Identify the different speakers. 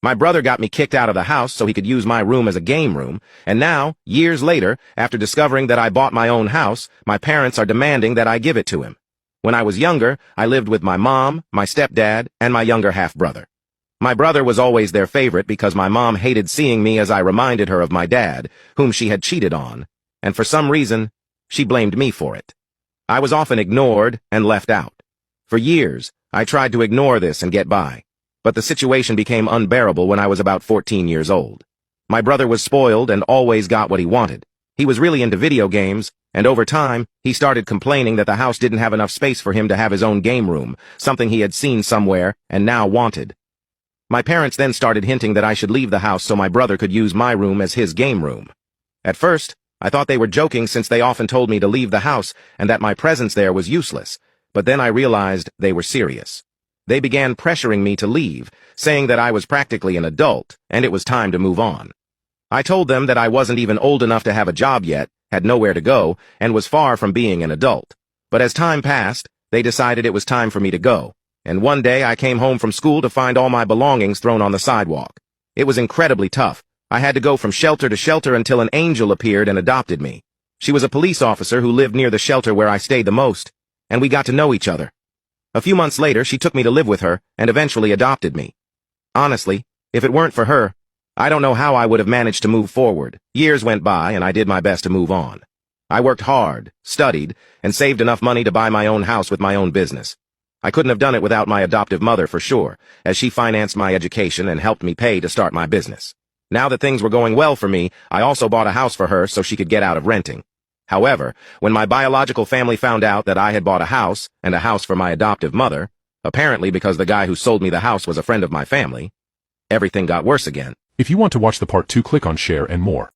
Speaker 1: My brother got me kicked out of the house so he could use my room as a game room, and now, years later, after discovering that I bought my own house, my parents are demanding that I give it to him. When I was younger, I lived with my mom, my stepdad, and my younger half-brother. My brother was always their favorite because my mom hated seeing me as I reminded her of my dad, whom she had cheated on, and for some reason, she blamed me for it. I was often ignored and left out. For years, I tried to ignore this and get by. But the situation became unbearable when I was about 14 years old. My brother was spoiled and always got what he wanted. He was really into video games, and over time, he started complaining that the house didn't have enough space for him to have his own game room, something he had seen somewhere and now wanted. My parents then started hinting that I should leave the house so my brother could use my room as his game room. At first, I thought they were joking since they often told me to leave the house and that my presence there was useless, but then I realized they were serious. They began pressuring me to leave, saying that I was practically an adult, and it was time to move on. I told them that I wasn't even old enough to have a job yet, had nowhere to go, and was far from being an adult. But as time passed, they decided it was time for me to go, and one day I came home from school to find all my belongings thrown on the sidewalk. It was incredibly tough. I had to go from shelter to shelter until an angel appeared and adopted me. She was a police officer who lived near the shelter where I stayed the most, and we got to know each other. A few months later, she took me to live with her and eventually adopted me. Honestly, if it weren't for her, I don't know how I would have managed to move forward. Years went by and I did my best to move on. I worked hard, studied, and saved enough money to buy my own house with my own business. I couldn't have done it without my adoptive mother for sure, as she financed my education and helped me pay to start my business. Now that things were going well for me, I also bought a house for her so she could get out of renting. However, when my biological family found out that I had bought a house, and a house for my adoptive mother, apparently because the guy who sold me the house was a friend of my family, everything got worse again.
Speaker 2: If you want to watch the part 2, click on share and more.